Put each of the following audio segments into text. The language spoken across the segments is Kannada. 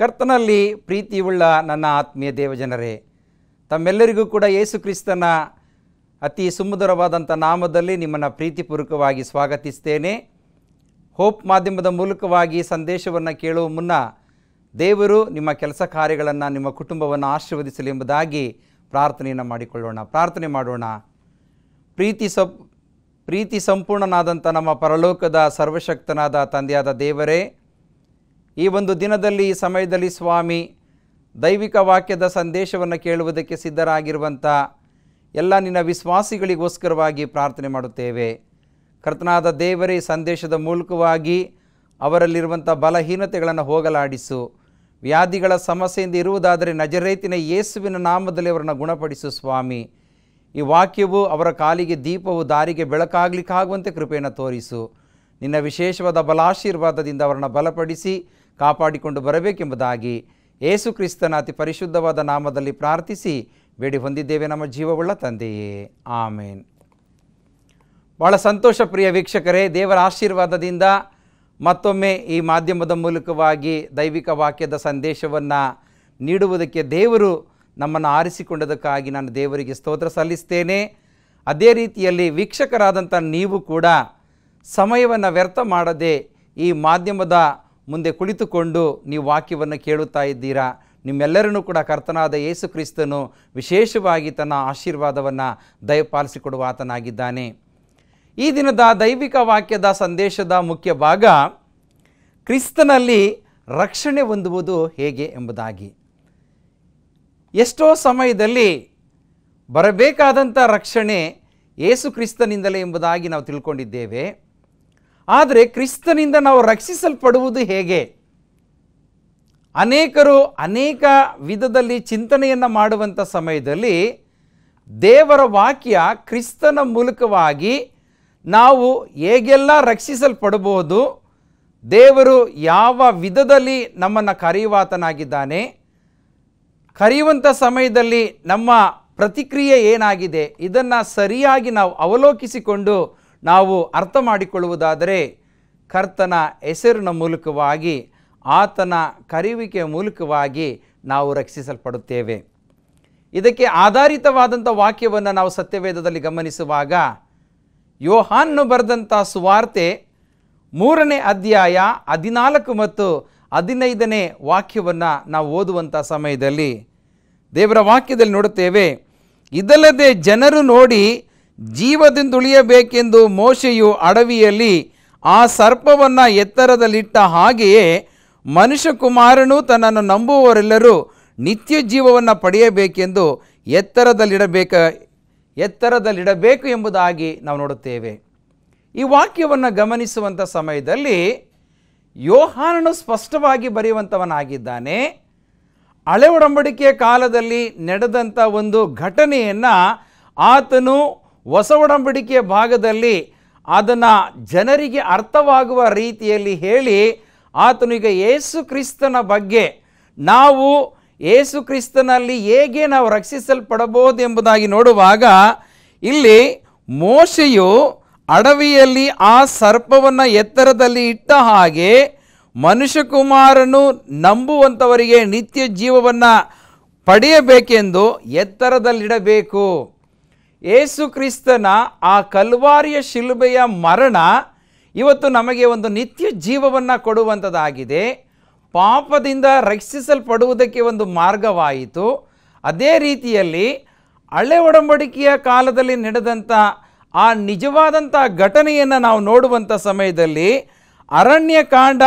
ಕರ್ತನಲ್ಲಿ ಪ್ರೀತಿಯುಳ್ಳ ನನ್ನ ಆತ್ಮೀಯ ದೇವಜನರೇ, ತಮ್ಮೆಲ್ಲರಿಗೂ ಕೂಡ ಯೇಸು ಕ್ರಿಸ್ತನ ಅತಿ ಸುಮಧುರವಾದಂಥ ನಾಮದಲ್ಲಿ ನಿಮ್ಮನ್ನು ಪ್ರೀತಿಪೂರ್ವಕವಾಗಿ ಸ್ವಾಗತಿಸ್ತೇನೆ. ಹೋಪ್ ಮಾಧ್ಯಮದ ಮೂಲಕವಾಗಿ ಸಂದೇಶವನ್ನು ಕೇಳುವ ಮುನ್ನ ದೇವರು ನಿಮ್ಮ ಕೆಲಸ ಕಾರ್ಯಗಳನ್ನು, ನಿಮ್ಮ ಕುಟುಂಬವನ್ನು ಆಶೀರ್ವದಿಸಲಿ ಎಂಬುದಾಗಿ ಪ್ರಾರ್ಥನೆಯನ್ನು ಮಾಡಿಕೊಳ್ಳೋಣ. ಪ್ರಾರ್ಥನೆ ಮಾಡೋಣ. ಪ್ರೀತಿ ಸಂಪೂರ್ಣನಾದಂಥ ನಮ್ಮ ಪರಲೋಕದ ಸರ್ವಶಕ್ತನಾದ ತಂದೆಯಾದ ದೇವರೇ, ಈ ಒಂದು ದಿನದಲ್ಲಿ, ಈ ಸಮಯದಲ್ಲಿ ಸ್ವಾಮಿ, ದೈವಿಕ ವಾಕ್ಯದ ಸಂದೇಶವನ್ನು ಕೇಳುವುದಕ್ಕೆ ಸಿದ್ಧರಾಗಿರುವಂಥ ಎಲ್ಲ ನಿನ್ನ ವಿಶ್ವಾಸಿಗಳಿಗೋಸ್ಕರವಾಗಿ ಪ್ರಾರ್ಥನೆ ಮಾಡುತ್ತೇವೆ. ಕರ್ತನಾದ ದೇವರೇ, ಸಂದೇಶದ ಮೂಲಕವಾಗಿ ಅವರಲ್ಲಿರುವಂಥ ಬಲಹೀನತೆಗಳನ್ನು ಹೋಗಲಾಡಿಸು. ವ್ಯಾಧಿಗಳ ಸಮಸ್ಯೆಯಿಂದ ಇರುವುದಾದರೆ ನಜರೇತಿನ ಯೇಸುವಿನ ನಾಮದಲ್ಲಿ ಅವರನ್ನು ಗುಣಪಡಿಸು ಸ್ವಾಮಿ. ಈ ವಾಕ್ಯವು ಅವರ ಕಾಲಿಗೆ ದೀಪವು, ದಾರಿಗೆ ಬೆಳಕಾಗಲಿಕ್ಕಾಗುವಂತೆ ಕೃಪೆಯನ್ನು ತೋರಿಸು. ನಿನ್ನ ವಿಶೇಷವಾದ ಬಲಾಶೀರ್ವಾದದಿಂದ ಅವರನ್ನು ಬಲಪಡಿಸಿ ಕಾಪಾಡಿಕೊಂಡು ಬರಬೇಕೆಂಬುದಾಗಿ ಯೇಸು ಕ್ರಿಸ್ತನ ಅತಿ ಪರಿಶುದ್ಧವಾದ ನಾಮದಲ್ಲಿ ಪ್ರಾರ್ಥಿಸಿ ಬೇಡಿ ಹೊಂದಿದ್ದೇವೆ ನಮ್ಮ ಜೀವವುಳ್ಳ ತಂದೆಯೇ, ಆಮೇನ್. ಭಾಳ ಸಂತೋಷ ಪ್ರಿಯ ವೀಕ್ಷಕರೇ, ದೇವರ ಆಶೀರ್ವಾದದಿಂದ ಮತ್ತೊಮ್ಮೆ ಈ ಮಾಧ್ಯಮದ ಮೂಲಕವಾಗಿ ದೈವಿಕ ವಾಕ್ಯದ ಸಂದೇಶವನ್ನು ನೀಡುವುದಕ್ಕೆ ದೇವರು ನಮ್ಮನ್ನು ಆರಿಸಿಕೊಂಡದಕ್ಕಾಗಿ ನಾನು ದೇವರಿಗೆ ಸ್ತೋತ್ರ ಸಲ್ಲಿಸ್ತೇನೆ. ಅದೇ ರೀತಿಯಲ್ಲಿ ವೀಕ್ಷಕರಾದಂಥ ನೀವು ಕೂಡ ಸಮಯವನ್ನು ವ್ಯರ್ಥ ಮಾಡದೆ ಈ ಮಾಧ್ಯಮದ ಮುಂದೆ ಕುಳಿತುಕೊಂಡು ನೀವು ವಾಕ್ಯವನ್ನು ಕೇಳುತ್ತಾ ಇದ್ದೀರಾ. ನಿಮ್ಮೆಲ್ಲರನ್ನೂ ಕೂಡ ಕರ್ತನಾದ ಯೇಸು ಕ್ರಿಸ್ತನು ವಿಶೇಷವಾಗಿ ತನ್ನ ಆಶೀರ್ವಾದವನ್ನು ದಯಪಾಲಿಸಿಕೊಡುವ ಆತನಾಗಿದ್ದಾನೆ. ಈ ದಿನದ ದೈವಿಕ ವಾಕ್ಯದ ಸಂದೇಶದ ಮುಖ್ಯ ಭಾಗ ಕ್ರಿಸ್ತನಲ್ಲಿ ರಕ್ಷಣೆ ಹೊಂದುವುದು ಹೇಗೆ ಎಂಬುದಾಗಿ. ಎಷ್ಟೋ ಸಮಯದಲ್ಲಿ ಬರಬೇಕಾದಂಥ ರಕ್ಷಣೆ ಯೇಸು ಕ್ರಿಸ್ತನಿಂದಲೇ ಎಂಬುದಾಗಿ ನಾವು ತಿಳ್ಕೊಂಡಿದ್ದೇವೆ. ಆದರೆ ಕ್ರಿಸ್ತನಿಂದ ನಾವು ರಕ್ಷಿಸಲ್ಪಡುವುದು ಹೇಗೆ? ಅನೇಕರು ಅನೇಕ ವಿಧದಲ್ಲಿ ಚಿಂತನೆಯನ್ನು ಮಾಡುವಂಥ ಸಮಯದಲ್ಲಿ ದೇವರ ವಾಕ್ಯ ಕ್ರಿಸ್ತನ ಮೂಲಕವಾಗಿ ನಾವು ಹೇಗೆಲ್ಲ ರಕ್ಷಿಸಲ್ಪಡಬಹುದು, ದೇವರು ಯಾವ ವಿಧದಲ್ಲಿ ನಮ್ಮನ್ನು ಕರೆಯುವಾತನಾಗಿದ್ದಾನೆ, ಕರೆಯುವಂಥ ಸಮಯದಲ್ಲಿ ನಮ್ಮ ಪ್ರತಿಕ್ರಿಯೆ ಏನಾಗಿದೆ, ಇದನ್ನು ಸರಿಯಾಗಿ ನಾವು ಅವಲೋಕಿಸಿಕೊಂಡು ನಾವು ಅರ್ಥ ಮಾಡಿಕೊಳ್ಳುವುದಾದರೆ ಕರ್ತನ ಹೆಸರಿನ ಮೂಲಕವಾಗಿ, ಆತನ ಕರೆಯುವಿಕೆಯ ಮೂಲಕವಾಗಿ ನಾವು ರಕ್ಷಿಸಲ್ಪಡುತ್ತೇವೆ. ಇದಕ್ಕೆ ಆಧಾರಿತವಾದಂಥ ವಾಕ್ಯವನ್ನು ನಾವು ಸತ್ಯವೇದದಲ್ಲಿ ಗಮನಿಸುವಾಗ ಯೋಹಾನನು ಬರೆದಂಥ ಸುವಾರ್ತೆ 3ನೇ ಅಧ್ಯಾಯ 14 ಮತ್ತು 15ನೇ ವಾಕ್ಯವನ್ನು ನಾವು ಓದುವಂಥ ಸಮಯದಲ್ಲಿ ದೇವರ ವಾಕ್ಯದಲ್ಲಿ ನೋಡುತ್ತೇವೆ. ಇದಲ್ಲದೆ ಜನರು ನೋಡಿ ಜೀವದಿಂದುಳಿಯಬೇಕೆಂದು ಮೋಶೆಯು ಅಡವಿಯಲ್ಲಿ ಆ ಸರ್ಪವನ್ನು ಎತ್ತರದಲ್ಲಿಟ್ಟ ಹಾಗೆಯೇ ಮನುಷ್ಯಕುಮಾರನು ತನ್ನನ್ನು ನಂಬುವವರೆಲ್ಲರೂ ನಿತ್ಯ ಜೀವವನ್ನು ಪಡೆಯಬೇಕೆಂದು ಎತ್ತರದಲ್ಲಿಡಬೇಕು ಎಂಬುದಾಗಿ ನಾವು ನೋಡುತ್ತೇವೆ. ಈ ವಾಕ್ಯವನ್ನು ಗಮನಿಸುವಂಥ ಸಮಯದಲ್ಲಿ ಯೋಹಾನನು ಸ್ಪಷ್ಟವಾಗಿ ಬರೆಯುವಂಥವನಾಗಿದ್ದಾನೆ. ಹಳೆ ಒಡಂಬಡಿಕೆಯ ಕಾಲದಲ್ಲಿ ನಡೆದಂಥ ಒಂದು ಘಟನೆಯನ್ನು ಆತನು ಹೊಸ ಒಡಂಬಡಿಕೆಯ ಭಾಗದಲ್ಲಿ ಅದನ್ನು ಜನರಿಗೆ ಅರ್ಥವಾಗುವ ರೀತಿಯಲ್ಲಿ ಹೇಳಿ ಆತನು ಈಗ ಯೇಸು ಕ್ರಿಸ್ತನ ಬಗ್ಗೆ, ನಾವು ಯೇಸು ಕ್ರಿಸ್ತನಲ್ಲಿ ಹೇಗೆ ನಾವು ರಕ್ಷಿಸಲ್ಪಡಬಹುದು ಎಂಬುದಾಗಿ ನೋಡುವಾಗ ಇಲ್ಲಿ ಮೋಶೆಯು ಅಡವಿಯಲ್ಲಿ ಆ ಸರ್ಪವನ್ನು ಎತ್ತರದಲ್ಲಿ ಇಟ್ಟ ಹಾಗೆ ಮನುಷ್ಯಕುಮಾರನು ನಂಬುವಂಥವರಿಗೆ ನಿತ್ಯ ಜೀವವನ್ನು ಪಡೆಯಬೇಕೆಂದು ಎತ್ತರದಲ್ಲಿಡಬೇಕು. ಯೇಸು ಕ್ರಿಸ್ತನ ಆ ಕಲ್ವಾರಿಯ ಶಿಲುಬೆಯ ಮರಣ ಇವತ್ತು ನಮಗೆ ಒಂದು ನಿತ್ಯ ಜೀವವನ್ನು ಕೊಡುವಂಥದ್ದಾಗಿದೆ. ಪಾಪದಿಂದ ರಕ್ಷಿಸಲ್ಪಡುವುದಕ್ಕೆ ಒಂದು ಮಾರ್ಗವಾಯಿತು. ಅದೇ ರೀತಿಯಲ್ಲಿ ಹಳೆ ಒಡಂಬಡಿಕೆಯ ಕಾಲದಲ್ಲಿ ನಡೆದಂಥ ಆ ನಿಜವಾದಂಥ ಘಟನೆಯನ್ನು ನಾವು ನೋಡುವಂಥ ಸಮಯದಲ್ಲಿ ಅರಣ್ಯಕಾಂಡ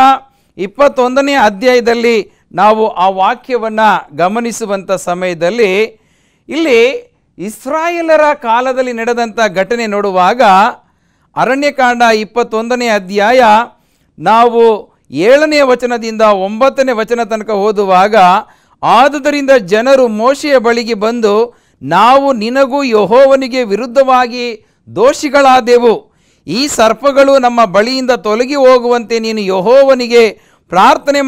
21ನೇ ಅಧ್ಯಾಯದಲ್ಲಿ ನಾವು ಆ ವಾಕ್ಯವನ್ನು ಗಮನಿಸುವಂಥ ಸಮಯದಲ್ಲಿ ಇಲ್ಲಿ ಇಸ್ರಾಯೇಲರ ಕಾಲದಲ್ಲಿ ನಡೆದಂಥ ಘಟನೆ ನೋಡುವಾಗ ಅರಣ್ಯಕಾಂಡ 21ನೇ ಅಧ್ಯಾಯ ನಾವು 7ನೇ ವಚನದಿಂದ 9ನೇ ವಚನ ತನಕ ಓದುವಾಗ, ಆದುದರಿಂದ ಜನರು ಮೋಶೆಯ ಬಳಿಗೆ ಬಂದು, ನಾವು ನಿನಗೂ ಯೆಹೋವನಿಗೆ ವಿರುದ್ಧವಾಗಿ ದೋಷಿಗಳಾದೆವು. ಈ ಸರ್ಪಗಳು ನಮ್ಮ ಬಳಿಯಿಂದ ತೊಲಗಿ ಹೋಗುವಂತೆ ನೀನು ಯೆಹೋವನಿಗೆ ಪ್ರಾರ್ಥನೆ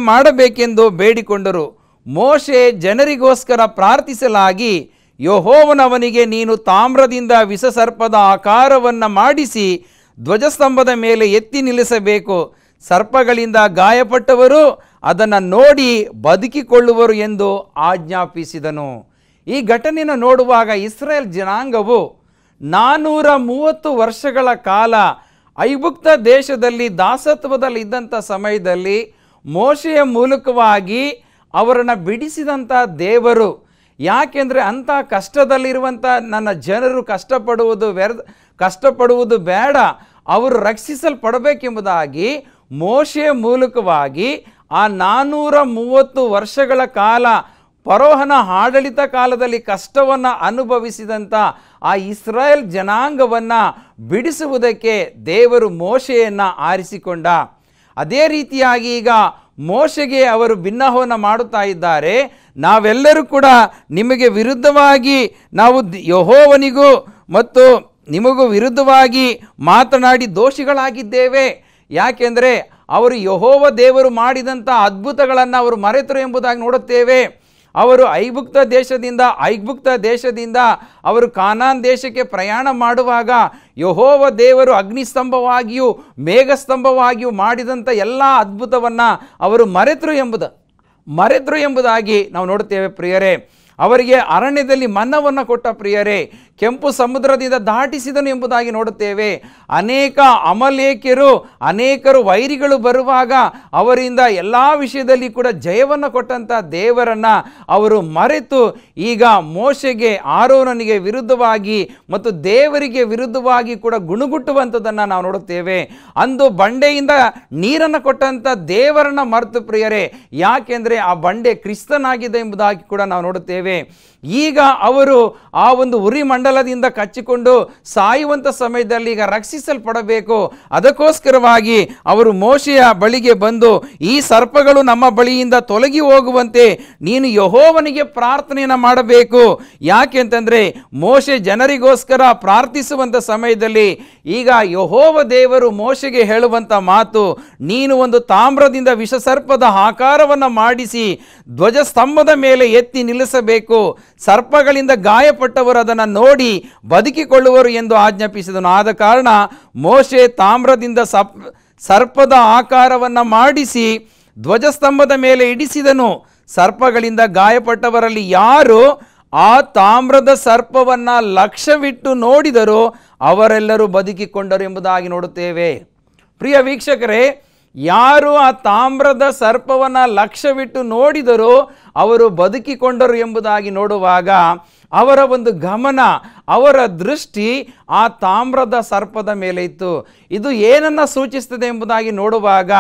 ಮಾಡಬೇಕೆಂದು ಬೇಡಿಕೊಂಡರು. ಮೋಶೆ ಜನರಿಗೋಸ್ಕರ ಪ್ರಾರ್ಥಿಸಲಾಗಿ ಯೆಹೋವನವನಿಗೆ, ನೀನು ತಾಮ್ರದಿಂದ ವಿಷಸರ್ಪದ ಆಕಾರವನ್ನು ಮಾಡಿಸಿ ಧ್ವಜಸ್ತಂಭದ ಮೇಲೆ ಎತ್ತಿ ನಿಲ್ಲಿಸಬೇಕು. ಸರ್ಪಗಳಿಂದ ಗಾಯಪಟ್ಟವರು ಅದನ್ನು ನೋಡಿ ಬದುಕಿಕೊಳ್ಳುವರು ಎಂದು ಆಜ್ಞಾಪಿಸಿದನು. ಈ ಘಟನೆಯನ್ನು ನೋಡುವಾಗ ಇಸ್ರಾಯೇಲ್ ಜನಾಂಗವು 430 ವರ್ಷಗಳ ಕಾಲ ಐಗುಪ್ತ ದೇಶದಲ್ಲಿ ದಾಸತ್ವದಲ್ಲಿ ಇದ್ದಂಥ ಸಮಯದಲ್ಲಿ ಮೋಶೆಯ ಮೂಲಕವಾಗಿ ಅವರನ್ನು ಬಿಡಿಸಿದಂಥ ದೇವರು. ಯಾಕೆಂದರೆ ಅಂಥ ಕಷ್ಟದಲ್ಲಿರುವಂಥ ನನ್ನ ಜನರು ಕಷ್ಟಪಡುವುದು ಬೇಡ, ಅವರು ರಕ್ಷಿಸಲ್ಪಡಬೇಕೆಂಬುದಾಗಿ ಮೋಶೆಯ ಮೂಲಕವಾಗಿ ಆ 430 ವರ್ಷಗಳ ಕಾಲ ಫರೋಹನ ಆಡಳಿತ ಕಾಲದಲ್ಲಿ ಕಷ್ಟವನ್ನು ಅನುಭವಿಸಿದಂಥ ಆ ಇಸ್ರಾಯೇಲ್ ಜನಾಂಗವನ್ನು ಬಿಡಿಸುವುದಕ್ಕೆ ದೇವರು ಮೋಶೆಯನ್ನು ಆರಿಸಿಕೊಂಡ. ಅದೇ ರೀತಿಯಾಗಿ ಈಗ ಮೋಶೆಗೆ ಅವರು ಬಿನ್ನಹವನ್ನು ಮಾಡುತ್ತಾ ಇದ್ದಾರೆ. ನಾವೆಲ್ಲರೂ ಕೂಡ ನಿಮಗೆ ವಿರುದ್ಧವಾಗಿ ನಾವು ಯೆಹೋವನಿಗೂ ಮತ್ತು ನಿಮಗೂ ವಿರುದ್ಧವಾಗಿ ಮಾತನಾಡಿ ದೋಷಿಗಳಾಗಿದ್ದೇವೆ. ಯಾಕೆಂದರೆ ಅವರು ಯೆಹೋವ ದೇವರು ಮಾಡಿದಂಥ ಅದ್ಭುತಗಳನ್ನು ಅವರು ಮರೆತರು ಎಂಬುದಾಗಿ ನೋಡುತ್ತೇವೆ. ಅವರು ಐಗುಪ್ತ ದೇಶದಿಂದ ಅವರು ಕಾನಾನ್ ದೇಶಕ್ಕೆ ಪ್ರಯಾಣ ಮಾಡುವಾಗ ಯೆಹೋವ ದೇವರು ಅಗ್ನಿಸ್ತಂಭವಾಗಿಯೂ ಮೇಘಸ್ತಂಭವಾಗಿಯೂ ಮಾಡಿದಂಥ ಎಲ್ಲ ಅದ್ಭುತವನ್ನು ಅವರು ಮರೆತರು ಎಂಬುದಾಗಿ ನಾವು ನೋಡುತ್ತೇವೆ ಪ್ರಿಯರೇ. ಅವರಿಗೆ ಅರಣ್ಯದಲ್ಲಿ ಮನ್ನವನ್ನು ಕೊಟ್ಟ ಪ್ರಿಯರೇ, ಕೆಂಪು ಸಮುದ್ರದಿಂದ ದಾಟಿಸಿದನು ಎಂಬುದಾಗಿ ನೋಡುತ್ತೇವೆ. ಅನೇಕರು ವೈರಿಗಳು ಬರುವಾಗ ಅವರಿಂದ ಎಲ್ಲ ವಿಷಯದಲ್ಲಿ ಕೂಡ ಜಯವನ್ನು ಕೊಟ್ಟಂಥ ದೇವರನ್ನು ಅವರು ಮರೆತು ಈಗ ಮೋಶೆಗೆ ಆರೋನನಿಗೆ ವಿರುದ್ಧವಾಗಿ ಮತ್ತು ದೇವರಿಗೆ ವಿರುದ್ಧವಾಗಿ ಕೂಡ ಗುಣಗುಟ್ಟುವಂಥದ್ದನ್ನು ನಾವು ನೋಡುತ್ತೇವೆ. ಅಂದು ಬಂಡೆಯಿಂದ ನೀರನ್ನು ಕೊಟ್ಟಂಥ ದೇವರನ್ನು ಮರೆತು ಪ್ರಿಯರೇ, ಯಾಕೆಂದರೆ ಆ ಬಂಡೆ ಕ್ರಿಸ್ತನಾಗಿದೆ ಎಂಬುದಾಗಿ ಕೂಡ ನಾವು ನೋಡುತ್ತೇವೆ. ಈಗ ಅವರು ಆ ಒಂದು ಉರಿ ಮಂಡಲದಿಂದ ಕಚ್ಚಿಕೊಂಡು ಸಾಯುವಂಥ ಸಮಯದಲ್ಲಿ ಈಗ ರಕ್ಷಿಸಲ್ಪಡಬೇಕು. ಅದಕ್ಕೋಸ್ಕರವಾಗಿ ಅವರು ಮೋಶೆಯ ಬಳಿಗೆ ಬಂದು, ಈ ಸರ್ಪಗಳು ನಮ್ಮ ಬಳಿಯಿಂದ ತೊಲಗಿ ಹೋಗುವಂತೆ ನೀನು ಯೆಹೋವನಿಗೆ ಪ್ರಾರ್ಥನೆಯನ್ನು ಮಾಡಬೇಕು. ಯಾಕೆಂತಂದರೆ ಮೋಶೆ ಜನರಿಗೋಸ್ಕರ ಪ್ರಾರ್ಥಿಸುವಂಥ ಸಮಯದಲ್ಲಿ ಈಗ ಯೆಹೋವ ದೇವರು ಮೋಶೆಗೆ ಹೇಳುವಂಥ ಮಾತು, ನೀನು ಒಂದು ತಾಮ್ರದಿಂದ ವಿಷಸರ್ಪದ ಆಕಾರವನ್ನು ಮಾಡಿಸಿ ಧ್ವಜಸ್ತಂಭದ ಮೇಲೆ ಎತ್ತಿ ನಿಲ್ಲಿಸಬೇಕು. ಸರ್ಪಗಳಿಂದ ಗಾಯಪಟ್ಟವರು ಅದನ್ನು ನೋಡಿ ಬದುಕಿಕೊಳ್ಳುವರು ಎಂದು ಆಜ್ಞಾಪಿಸಿದನು. ಆದ ಕಾರಣ ಮೋಶೆ ತಾಮ್ರದಿಂದ ಸರ್ಪದ ಆಕಾರವನ್ನು ಮಾಡಿಸಿ ಧ್ವಜಸ್ತಂಭದ ಮೇಲೆ ಇಡಿಸಿದನು. ಸರ್ಪಗಳಿಂದ ಗಾಯಪಟ್ಟವರಲ್ಲಿ ಯಾರು ಆ ತಾಮ್ರದ ಸರ್ಪವನ್ನು ಲಕ್ಷ್ಯವಿಟ್ಟು ನೋಡಿದರೋ ಅವರೆಲ್ಲರೂ ಬದುಕಿಕೊಂಡರು ಎಂಬುದಾಗಿ ನೋಡುತ್ತೇವೆ. ಪ್ರಿಯ ವೀಕ್ಷಕರೇ, ಯಾರು ಆ ತಾಮ್ರದ ಸರ್ಪವನ್ನು ಲಕ್ಷ್ಯವಿಟ್ಟು ನೋಡಿದರೋ ಅವರು ಬದುಕಿಕೊಂಡರು ಎಂಬುದಾಗಿ ನೋಡುವಾಗ ಅವರ ಒಂದು ಗಮನ, ಅವರ ದೃಷ್ಟಿ ಆ ತಾಮ್ರದ ಸರ್ಪದ ಮೇಲೆ ಇತ್ತು. ಇದು ಏನನ್ನು ಸೂಚಿಸ್ತದೆ ಎಂಬುದಾಗಿ ನೋಡುವಾಗ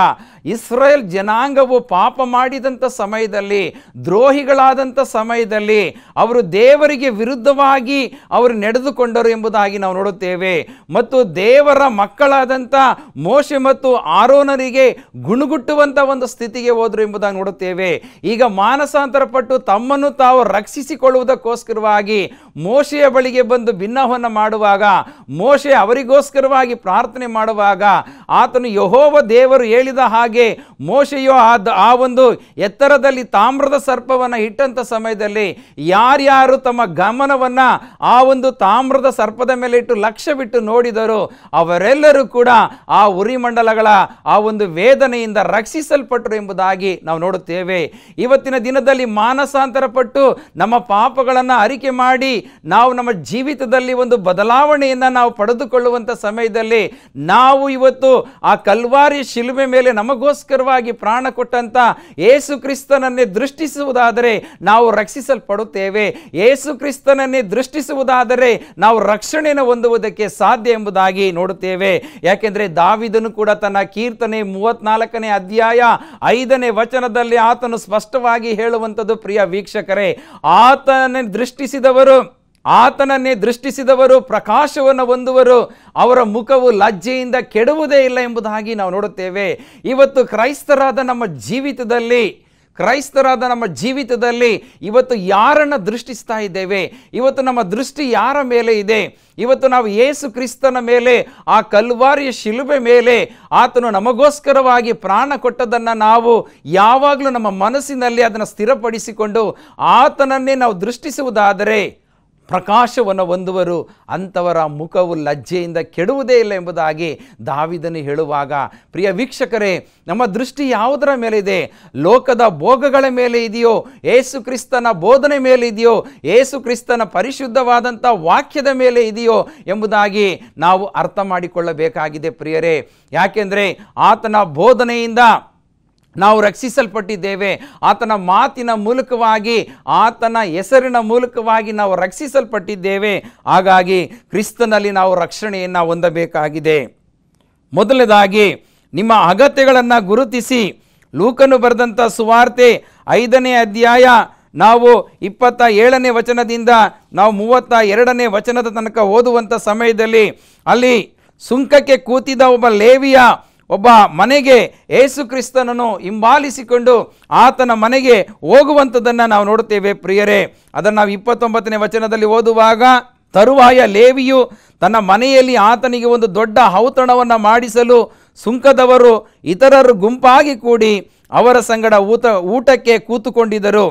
ಇಸ್ರಾಯೇಲ್ ಜನಾಂಗವು ಪಾಪ ಮಾಡಿದಂಥ ಸಮಯದಲ್ಲಿ, ದ್ರೋಹಿಗಳಾದಂಥ ಸಮಯದಲ್ಲಿ ಅವರು ದೇವರಿಗೆ ವಿರುದ್ಧವಾಗಿ ಅವರು ನಡೆದುಕೊಂಡರು ಎಂಬುದಾಗಿ ನಾವು ನೋಡುತ್ತೇವೆ. ಮತ್ತು ದೇವರ ಮಕ್ಕಳಾದಂಥ ಮೋಶೆ ಮತ್ತು ಆರೋನರಿಗೆ ಗುಣಗುಟ್ಟುವಂಥ ಒಂದು ಸ್ಥಿತಿಗೆ ಹೋದರು ಎಂಬುದಾಗಿ ನೋಡುತ್ತೇವೆ. ಈಗ ಮಾನಸಾಂತರಪಟ್ಟು ತಮ್ಮನ್ನು ತಾವು ರಕ್ಷಿಸಿಕೊಳ್ಳುವುದಕ್ಕೋಸ್ಕರವಾಗಿ ಮೋಶೆಯ ಬಳಿಗೆ ಬಂದು ಭಿನ್ನವನ್ನು ಮಾಡುವಾಗ, ಮೋಶೆ ಅವರಿಗೋಸ್ಕರವಾಗಿ ಪ್ರಾರ್ಥನೆ ಮಾಡುವಾಗ ಆತನು ಯೆಹೋವ ದೇವರು ಹೇಳಿದ ಹಾಗೆ ಮೋಶೆಯು ಆ ಒಂದು ಎತ್ತರದಲ್ಲಿ ತಾಮ್ರದ ಸರ್ಪವನ್ನು ಇಟ್ಟಂಥ ಸಮಯದಲ್ಲಿ ಯಾರ್ಯಾರು ತಮ್ಮ ಗಮನವನ್ನು ಆ ಒಂದು ತಾಮ್ರದ ಸರ್ಪದ ಮೇಲೆ ಇಟ್ಟು ಲಕ್ಷ್ಯವಿಟ್ಟು ನೋಡಿದರು ಅವರೆಲ್ಲರೂ ಕೂಡ ಆ ಉರಿಮಂಡಲಗಳ ಆ ಒಂದು ವೇದನೆಯಿಂದ ರಕ್ಷಿಸಲ್ಪಟ್ಟರು ಎಂಬುದಾಗಿ ನಾವು ನೋಡುತ್ತೇವೆ. ಇವತ್ತಿನ ದಿನದಲ್ಲಿ ಮಾನಸಾಂತರಪಟ್ಟು ನಮ್ಮ ಪಾಪಗಳನ್ನು ಅರಿಕೆ ಮಾಡಿ ನಾವು ನಮ್ಮ ಜೀವಿತದಲ್ಲಿ ಒಂದು ಬದಲಾವಣೆಯನ್ನು ನಾವು ಪಡೆದುಕೊಳ್ಳುವಂಥ ಸಮಯದಲ್ಲಿ ನಾವು ಇವತ್ತು ಆ ಕಲ್ವಾರಿ ಶಿಲುಬೆ ಮೇಲೆ ನಮಗೋಸ್ಕರವಾಗಿ ಪ್ರಾಣ ಕೊಟ್ಟಂತ ಯೇಸು ಕ್ರಿಸ್ತನನ್ನೇ ದೃಷ್ಟಿಸುವುದಾದರೆ ನಾವು ರಕ್ಷಿಸಲ್ಪಡುತ್ತೇವೆ. ಯೇಸು ಕ್ರಿಸ್ತನನ್ನೇ ದೃಷ್ಟಿಸುವುದಾದರೆ ನಾವು ರಕ್ಷಣೆಯನ್ನು ಹೊಂದುವುದಕ್ಕೆ ಸಾಧ್ಯ ಎಂಬುದಾಗಿ ನೋಡುತ್ತೇವೆ. ಯಾಕೆಂದರೆ ದಾವಿದನು ಕೂಡ ತನ್ನ ಕೀರ್ತನೆ 34ನೇ ಅಧ್ಯಾಯ 5ನೇ ವಚನದಲ್ಲಿ ಆತನು ಸ್ಪಷ್ಟವಾಗಿ ಹೇಳುವಂಥದ್ದು, ಪ್ರಿಯ ವೀಕ್ಷಕರೇ, ಆತನನ್ನೇ ದೃಷ್ಟಿಸಿದವರು ಪ್ರಕಾಶವನ್ನು ಹೊಂದುವರು, ಅವರ ಮುಖವು ಲಜ್ಜೆಯಿಂದ ಕೆಡುವುದೇ ಇಲ್ಲ ಎಂಬುದಾಗಿ ನಾವು ನೋಡುತ್ತೇವೆ. ಇವತ್ತು ಕ್ರೈಸ್ತರಾದ ನಮ್ಮ ಜೀವಿತದಲ್ಲಿ ಇವತ್ತು ಯಾರನ್ನು ದೃಷ್ಟಿಸ್ತಾ ಇದ್ದೇವೆ? ಇವತ್ತು ನಮ್ಮ ದೃಷ್ಟಿ ಯಾರ ಮೇಲೆ ಇದೆ? ಇವತ್ತು ನಾವು ಯೇಸು ಕ್ರಿಸ್ತನ ಮೇಲೆ, ಆ ಕಲ್ವಾರಿಯ ಶಿಲುಬೆ ಮೇಲೆ ಆತನು ನಮಗೋಸ್ಕರವಾಗಿ ಪ್ರಾಣ ಕೊಟ್ಟದನ್ನು ನಾವು ಯಾವಾಗಲೂ ನಮ್ಮ ಮನಸ್ಸಿನಲ್ಲಿ ಅದನ್ನು ಸ್ಥಿರಪಡಿಸಿಕೊಂಡು ಆತನನ್ನೇ ನಾವು ದೃಷ್ಟಿಸುವುದಾದರೆ ಪ್ರಕಾಶವನ್ನು ಹೊಂದುವರು, ಅಂಥವರ ಮುಖವು ಲಜ್ಜೆಯಿಂದ ಕೆಡುವುದೇ ಇಲ್ಲ ಎಂಬುದಾಗಿ ದಾವೀದನು ಹೇಳುವಾಗ, ಪ್ರಿಯ ವೀಕ್ಷಕರೇ, ನಮ್ಮ ದೃಷ್ಟಿ ಯಾವುದರ ಮೇಲೆ ಇದೆ? ಲೋಕದ ಭೋಗಗಳ ಮೇಲೆ ಇದೆಯೋ, ಯೇಸು ಕ್ರಿಸ್ತನ ಬೋಧನೆ ಮೇಲೆ ಇದೆಯೋ, ಯೇಸು ಕ್ರಿಸ್ತನ ಪರಿಶುದ್ಧವಾದಂಥ ವಾಕ್ಯದ ಮೇಲೆ ಇದೆಯೋ ಎಂಬುದಾಗಿ ನಾವು ಅರ್ಥ ಮಾಡಿಕೊಳ್ಳಬೇಕಾಗಿದೆ ಪ್ರಿಯರೇ. ಯಾಕೆಂದರೆ ಆತನ ಬೋಧನೆಯಿಂದ ನಾವು ರಕ್ಷಿಸಲ್ಪಟ್ಟಿದ್ದೇವೆ. ಆತನ ಮಾತಿನ ಮೂಲಕವಾಗಿ, ಆತನ ಹೆಸರಿನ ಮೂಲಕವಾಗಿ ನಾವು ರಕ್ಷಿಸಲ್ಪಟ್ಟಿದ್ದೇವೆ. ಹಾಗಾಗಿ ಕ್ರಿಸ್ತನಲ್ಲಿ ನಾವು ರಕ್ಷಣೆಯನ್ನು ಹೊಂದಬೇಕಾಗಿದೆ. ಮೊದಲನೇದಾಗಿ ನಿಮ್ಮ ಅಗತ್ಯಗಳನ್ನು ಗುರುತಿಸಿ. ಲೂಕನು ಬರೆದಂಥ ಸುವಾರ್ತೆ 5ನೇ ಅಧ್ಯಾಯ ನಾವು 27ನೇ ವಚನದಿಂದ ನಾವು 32ನೇ ವಚನದ ತನಕ ಓದುವಂಥ ಸಮಯದಲ್ಲಿ ಅಲ್ಲಿ ಸುಂಕಕ್ಕೆ ಕೂತಿದ್ದ ಒಬ್ಬ ಲೇವಿಯ ಒಬ್ಬ ಮನೆಗೆ ಯೇಸು ಕ್ರಿಸ್ತನನ್ನು ಹಿಂಬಾಲಿಸಿಕೊಂಡು ಆತನ ಮನೆಗೆ ಹೋಗುವಂಥದ್ದನ್ನು ನಾವು ನೋಡುತ್ತೇವೆ ಪ್ರಿಯರೇ. ಅದನ್ನು ನಾವು 29ನೇ ವಚನದಲ್ಲಿ ಓದುವಾಗ, ತರುವಾಯ ಲೇವಿಯು ತನ್ನ ಮನೆಯಲ್ಲಿ ಆತನಿಗೆ ಒಂದು ದೊಡ್ಡ ಔತಣವನ್ನು ಮಾಡಿಸಲು ಸುಂಕದವರು ಇತರರು ಗುಂಪಾಗಿ ಕೂಡಿ ಅವರ ಸಂಗಡ ಊಟಕ್ಕೆ ಕೂತುಕೊಂಡಿದ್ದರು.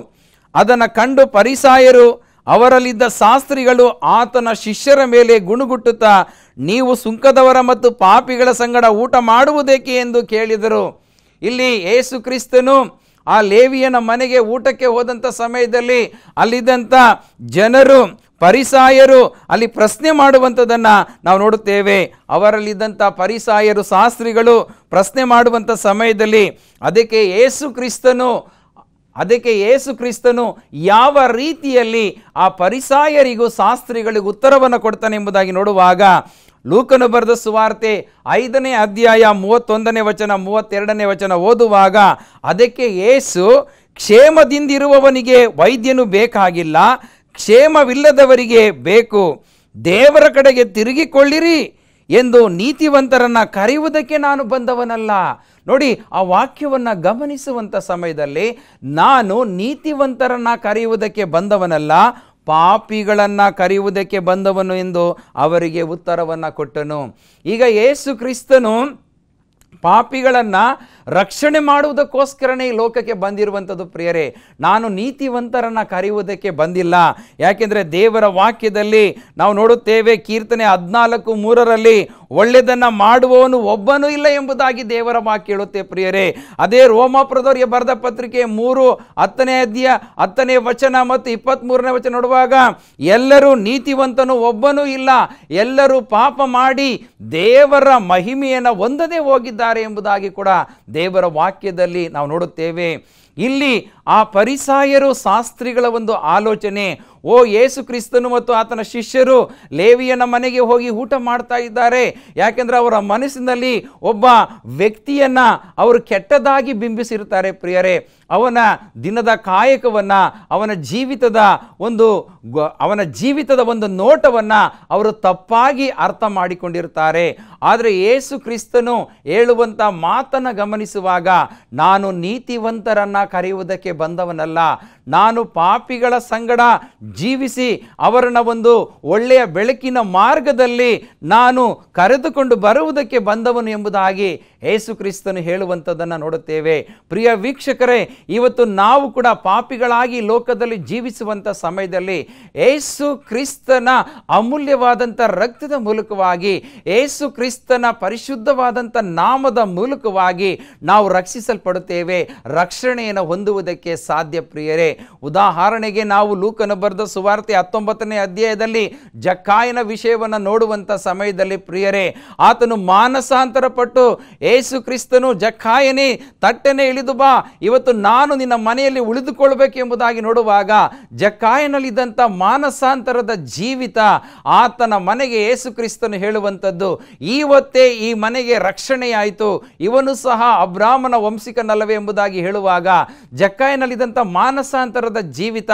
ಅದನ್ನು ಕಂಡು ಫರಿಸಾಯರು ಅವರಲ್ಲಿದ್ದ ಶಾಸ್ತ್ರಿಗಳು ಆತನ ಶಿಷ್ಯರ ಮೇಲೆ ಗುಣುಗುಟ್ಟುತ್ತಾ, ನೀವು ಸುಂಕದವರ ಮತ್ತು ಪಾಪಿಗಳ ಸಂಗಡ ಊಟ ಮಾಡುವುದೇಕೆ ಎಂದು ಕೇಳಿದರು. ಇಲ್ಲಿ ಯೇಸು ಕ್ರಿಸ್ತನು ಆ ಲೇವಿಯನ ಮನೆಗೆ ಊಟಕ್ಕೆ ಹೋದಂಥ ಸಮಯದಲ್ಲಿ ಅಲ್ಲಿದ್ದಂಥ ಜನರು, ಫರಿಸಾಯರು ಅಲ್ಲಿ ಪ್ರಶ್ನೆ ಮಾಡುವಂಥದ್ದನ್ನು ನಾವು ನೋಡುತ್ತೇವೆ. ಅವರಲ್ಲಿದ್ದಂಥ ಫರಿಸಾಯರು, ಶಾಸ್ತ್ರಿಗಳು ಪ್ರಶ್ನೆ ಮಾಡುವಂಥ ಸಮಯದಲ್ಲಿ ಅದಕ್ಕೆ ಯೇಸು ಕ್ರಿಸ್ತನು ಯಾವ ರೀತಿಯಲ್ಲಿ ಆ ಫರಿಸಾಯರಿಗೂ ಶಾಸ್ತ್ರಿಗಳಿಗೂ ಉತ್ತರವನ್ನು ಕೊಡ್ತಾನೆ ಎಂಬುದಾಗಿ ನೋಡುವಾಗ, ಲೂಕನು ಬರೆದ ಸುವಾರ್ತೆ 5ನೇ ಅಧ್ಯಾಯ 31ನೇ ವಚನ 32ನೇ ವಚನ ಓದುವಾಗ, ಅದಕ್ಕೆ ಯೇಸು, ಕ್ಷೇಮದಿಂದಿರುವವನಿಗೆ ವೈದ್ಯನು ಬೇಕಾಗಿಲ್ಲ, ಕ್ಷೇಮವಿಲ್ಲದವರಿಗೆ ಬೇಕು. ದೇವರ ಕಡೆಗೆ ತಿರುಗಿಕೊಳ್ಳಿರಿ ಎಂದು ನೀತಿವಂತರನ್ನು ಕರೆಯುವುದಕ್ಕೆ ನಾನು ಬಂದವನಲ್ಲ. ನೋಡಿ, ಆ ವಾಕ್ಯವನ್ನು ಗಮನಿಸುವಂಥ ಸಮಯದಲ್ಲಿ ನಾನು ನೀತಿವಂತರನ್ನು ಕರೆಯುವುದಕ್ಕೆ ಬಂದವನಲ್ಲ, ಪಾಪಿಗಳನ್ನು ಕರೆಯುವುದಕ್ಕೆ ಬಂದವನು ಎಂದು ಅವರಿಗೆ ಉತ್ತರವನ್ನು ಕೊಟ್ಟನು. ಈಗ ಯೇಸು ಕ್ರಿಸ್ತನು ಪಾಪಿಗಳನ್ನು ರಕ್ಷಣೆ ಮಾಡುವುದಕ್ಕೋಸ್ಕರನೇ ಈ ಲೋಕಕ್ಕೆ ಬಂದಿರುವಂಥದ್ದು ಪ್ರಿಯರೇ. ನಾನು ನೀತಿವಂತರನ್ನು ಕರೆಯುವುದಕ್ಕೆ ಬಂದಿಲ್ಲ. ಯಾಕೆಂದರೆ ದೇವರ ವಾಕ್ಯದಲ್ಲಿ ನಾವು ನೋಡುತ್ತೇವೆ, ಕೀರ್ತನೆ 14:3ರಲ್ಲಿ ಒಳ್ಳೆಯದನ್ನು ಮಾಡುವವನು ಒಬ್ಬನೂ ಇಲ್ಲ ಎಂಬುದಾಗಿ ದೇವರ ವಾಕ್ಯ ಹೇಳುತ್ತೆ ಪ್ರಿಯರೇ. ಅದೇ ರೋಮಾಪುರದವರಿಗೆ ಬರೆದ ಪತ್ರಿಕೆ 3:10ನೇ ಅಧ್ಯಾಯ 10ನೇ ವಚನ ಮತ್ತು 23ನೇ ವಚನ ನೋಡುವಾಗ, ಎಲ್ಲರೂ ನೀತಿವಂತನು ಒಬ್ಬನೂ ಇಲ್ಲ, ಎಲ್ಲರೂ ಪಾಪ ಮಾಡಿ ದೇವರ ಮಹಿಮೆಯನ್ನು ಹೊಂದದೇ ಹೋಗಿದ್ದಾರೆ ಎಂಬುದಾಗಿ ಕೂಡ ದೇವರ ವಾಕ್ಯದಲ್ಲಿ ನಾವು ನೋಡುತ್ತೇವೆ. ಇಲ್ಲಿ ಆ ಫರಿಸಾಯರು, ಶಾಸ್ತ್ರಿಗಳ ಒಂದು ಆಲೋಚನೆ, ಯೇಸು ಕ್ರಿಸ್ತನು ಮತ್ತು ಆತನ ಶಿಷ್ಯರು ಲೇವಿಯನ ಮನೆಗೆ ಹೋಗಿ ಊಟ ಮಾಡ್ತಾ ಇದ್ದಾರೆ. ಯಾಕೆಂದರೆ ಅವರ ಮನಸ್ಸಿನಲ್ಲಿ ಒಬ್ಬ ವ್ಯಕ್ತಿಯನ್ನು ಅವರು ಕೆಟ್ಟದಾಗಿ ಬಿಂಬಿಸಿರ್ತಾರೆ ಪ್ರಿಯರೇ. ಅವನ ದಿನದ ಕಾಯಕವನ್ನು, ಅವನ ಜೀವಿತದ ಒಂದು ನೋಟವನ್ನು ಅವರು ತಪ್ಪಾಗಿ ಅರ್ಥ ಮಾಡಿಕೊಂಡಿರ್ತಾರೆ. ಆದರೆ ಯೇಸು ಕ್ರಿಸ್ತನು ಹೇಳುವಂಥ ಮಾತನ್ನು ಗಮನಿಸುವಾಗ, ನಾನು ನೀತಿವಂತರನ್ನು ಕರೆಯುವುದಕ್ಕೆ ಬಂದವನಲ್ಲ, ನಾನು ಪಾಪಿಗಳ ಸಂಗಡ ಜೀವಿಸಿ ಅವರನ್ನ ಒಂದು ಒಳ್ಳೆಯ ಬೆಳಕಿನ ಮಾರ್ಗದಲ್ಲಿ ನಾನು ಕರೆದುಕೊಂಡು ಬರುವುದಕ್ಕೆ ಬಂದವನು ಎಂಬುದಾಗಿ ಯೇಸು ಕ್ರಿಸ್ತನು ಹೇಳುವಂಥದ್ದನ್ನು ನೋಡುತ್ತೇವೆ. ಪ್ರಿಯ ವೀಕ್ಷಕರೇ, ಇವತ್ತು ನಾವು ಕೂಡ ಪಾಪಿಗಳಾಗಿ ಲೋಕದಲ್ಲಿ ಜೀವಿಸುವಂಥ ಸಮಯದಲ್ಲಿ ಯೇಸು ಕ್ರಿಸ್ತನ ಅಮೂಲ್ಯವಾದಂಥ ರಕ್ತದ ಮೂಲಕವಾಗಿ, ಯೇಸು ಕ್ರಿಸ್ತನ ಪರಿಶುದ್ಧವಾದಂಥ ನಾಮದ ಮೂಲಕವಾಗಿ ನಾವು ರಕ್ಷಿಸಲ್ಪಡುತ್ತೇವೆ, ರಕ್ಷಣೆಯನ್ನು ಹೊಂದುವುದಕ್ಕೆ ಸಾಧ್ಯ ಪ್ರಿಯರೇ. ಉದಾಹರಣೆಗೆ ನಾವು ಲೂಕನ ಬರೆದ ಸುವಾರ್ತೆ 19ನೇ ಅಧ್ಯಾಯದಲ್ಲಿ ಜಕ್ಕಾಯನ ವಿಷಯವನ್ನು ನೋಡುವಂಥ ಸಮಯದಲ್ಲಿ ಪ್ರಿಯರೇ, ಆತನು ಮಾನಸಾಂತರ ಪಟ್ಟು ಯೇಸು ಕ್ರಿಸ್ತನು, ಜಕ್ಕಾಯನೇ ತಟ್ಟನೆ ಇಳಿದು ಬಾ, ಇವತ್ತು ನಾನು ನಿನ್ನ ಮನೆಯಲ್ಲಿ ಉಳಿದುಕೊಳ್ಳಬೇಕು ಎಂಬುದಾಗಿ ನೋಡುವಾಗ, ಜಕ್ಕಾಯನಲ್ಲಿದ್ದಂಥ ಮಾನಸಾಂತರದ ಜೀವಿತ ಆತನ ಮನೆಗೆ ಯೇಸು ಕ್ರಿಸ್ತನು ಹೇಳುವಂಥದ್ದು, ಇವತ್ತೇ ಈ ಮನೆಗೆ ರಕ್ಷಣೆಯಾಯಿತು, ಇವನು ಸಹ ಅಬ್ರಾಮನ ವಂಶಿಕನಲ್ಲವೇ ಎಂಬುದಾಗಿ ಹೇಳುವಾಗ, ಜಕ್ಕಾಯನಲ್ಲಿದ್ದಂಥ ಮಾನಸಾಂತರದ ಜೀವಿತ,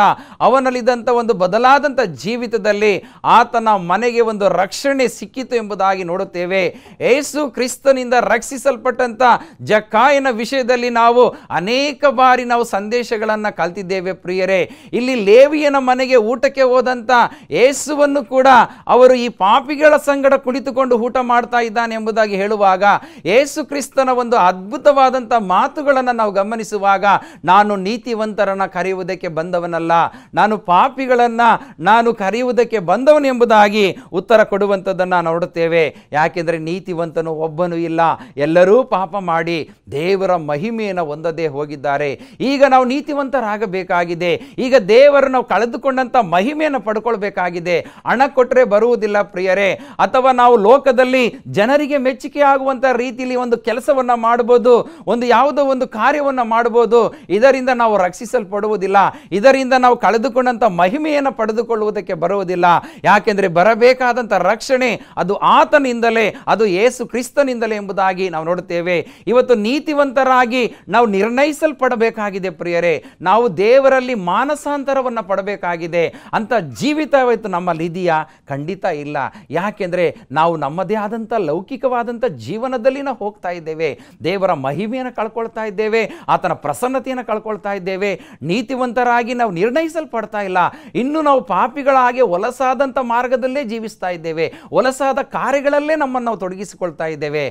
ಅವನಲ್ಲಿದ್ದಂಥ ಒಂದು ಬದಲಾದಂಥ ಜೀವಿತದಲ್ಲಿ ಆತನ ಮನೆಗೆ ಒಂದು ರಕ್ಷಣೆ ಸಿಕ್ಕಿತು ಎಂಬುದಾಗಿ ನೋಡುತ್ತೇವೆ. ಯೇಸು ಕ್ರಿಸ್ತನಿಂದ ರಕ್ಷಿಸ ರಕ್ಷಿಸಲ್ಪಟ್ಟಂಥ ಜಕ್ಕಾಯನ ವಿಷಯದಲ್ಲಿ ನಾವು ಅನೇಕ ಬಾರಿ ನಾವು ಸಂದೇಶಗಳನ್ನು ಕಲ್ತಿದ್ದೇವೆ ಪ್ರಿಯರೇ. ಇಲ್ಲಿ ಲೇವಿಯನ ಮನೆಗೆ ಊಟಕ್ಕೆ ಹೋದಂಥ ಯೇಸುವನ್ನು ಕೂಡ ಅವರು ಈ ಪಾಪಿಗಳ ಸಂಗಡ ಕುಳಿತುಕೊಂಡು ಊಟ ಮಾಡ್ತಾ ಇದ್ದಾನೆ ಎಂಬುದಾಗಿ ಹೇಳುವಾಗ ಯೇಸು ಕ್ರಿಸ್ತನ ಒಂದು ಅದ್ಭುತವಾದಂಥ ಮಾತುಗಳನ್ನು ನಾವು ಗಮನಿಸುವಾಗ, ನಾನು ನೀತಿವಂತರನ್ನು ಕರೆಯುವುದಕ್ಕೆ ಬಂದವನಲ್ಲ, ನಾನು ಪಾಪಿಗಳನ್ನು ನಾನು ಕರೆಯುವುದಕ್ಕೆ ಬಂದವನು ಎಂಬುದಾಗಿ ಉತ್ತರ ಕೊಡುವಂಥದ್ದನ್ನು ನೋಡುತ್ತೇವೆ. ಯಾಕೆಂದರೆ ನೀತಿವಂತನು ಒಬ್ಬನೂ ಇಲ್ಲ, ಎಲ್ಲರೂ ಪಾಪ ಮಾಡಿ ದೇವರ ಮಹಿಮೆಯನ್ನು ಹೊಂದದೇ ಹೋಗಿದ್ದಾರೆ. ಈಗ ನಾವು ನೀತಿವಂತರಾಗಬೇಕಾಗಿದೆ. ಈಗ ದೇವರು ನಾವು ಕಳೆದುಕೊಂಡಂಥ ಮಹಿಮೆಯನ್ನು ಪಡ್ಕೊಳ್ಬೇಕಾಗಿದೆ. ಹಣ ಕೊಟ್ಟರೆ ಬರುವುದಿಲ್ಲ ಪ್ರಿಯರೇ, ಅಥವಾ ನಾವು ಲೋಕದಲ್ಲಿ ಜನರಿಗೆ ಮೆಚ್ಚುಗೆ ಆಗುವಂಥ ರೀತಿಯಲ್ಲಿ ಒಂದು ಕೆಲಸವನ್ನು ಮಾಡಬಹುದು, ಒಂದು ಯಾವುದೋ ಒಂದು ಕಾರ್ಯವನ್ನು ಮಾಡಬಹುದು. ಇದರಿಂದ ನಾವು ರಕ್ಷಿಸಲ್ಪಡುವುದಿಲ್ಲ, ಇದರಿಂದ ನಾವು ಕಳೆದುಕೊಂಡಂಥ ಮಹಿಮೆಯನ್ನು ಪಡೆದುಕೊಳ್ಳುವುದಕ್ಕೆ ಬರುವುದಿಲ್ಲ. ಯಾಕೆಂದರೆ ಬರಬೇಕಾದಂಥ ರಕ್ಷಣೆ ಅದು ಆತನಿಂದಲೇ, ಅದು ಯೇಸು ಕ್ರಿಸ್ತನಿಂದಲೇ ಎಂಬುದಾಗಿ ನಾವು ನೋಡುತ್ತೇವೆ. ಇವತ್ತು ನೀತಿವಂತರಾಗಿ ನಾವು ನಿರ್ಣಯಿಸಲ್ಪಡಬೇಕಾಗಿದೆ ಪ್ರಿಯರೇ. ನಾವು ದೇವರಲ್ಲಿ ಮಾನಸಾಂತರವನ್ನು ಪಡಬೇಕಾಗಿದೆ. ಅಂತ ಜೀವಿತ ಇವತ್ತು ನಮ್ಮಲ್ಲಿ ಇದೆಯಾ? ಖಂಡಿತ ಇಲ್ಲ. ಯಾಕೆಂದರೆ ನಾವು ನಮ್ಮದೇ ಆದಂಥ ಲೌಕಿಕವಾದಂಥ ಜೀವನದಲ್ಲಿ ನಾವು ಹೋಗ್ತಾ ಇದ್ದೇವೆ. ದೇವರ ಮಹಿಮೆಯನ್ನು ಕಳ್ಕೊಳ್ತಾ ಇದ್ದೇವೆ, ಆತನ ಪ್ರಸನ್ನತೆಯನ್ನು ಕಳ್ಕೊಳ್ತಾ ಇದ್ದೇವೆ. ನೀತಿವಂತರಾಗಿ ನಾವು ನಿರ್ಣಯಿಸಲ್ಪಡ್ತಾ ಇಲ್ಲ. ಇನ್ನು ನಾವು ಪಾಪಿಗಳ ಹಾಗೆ ಹೊಲಸಾದಂಥ ಮಾರ್ಗದಲ್ಲೇ ಜೀವಿಸ್ತಾ ಇದ್ದೇವೆ, ಹೊಲಸಾದ ಕಾರ್ಯಗಳಲ್ಲೇ ನಮ್ಮನ್ನು ನಾವು ತೊಡಗಿಸಿಕೊಳ್ತಾ ಇದ್ದೇವೆ.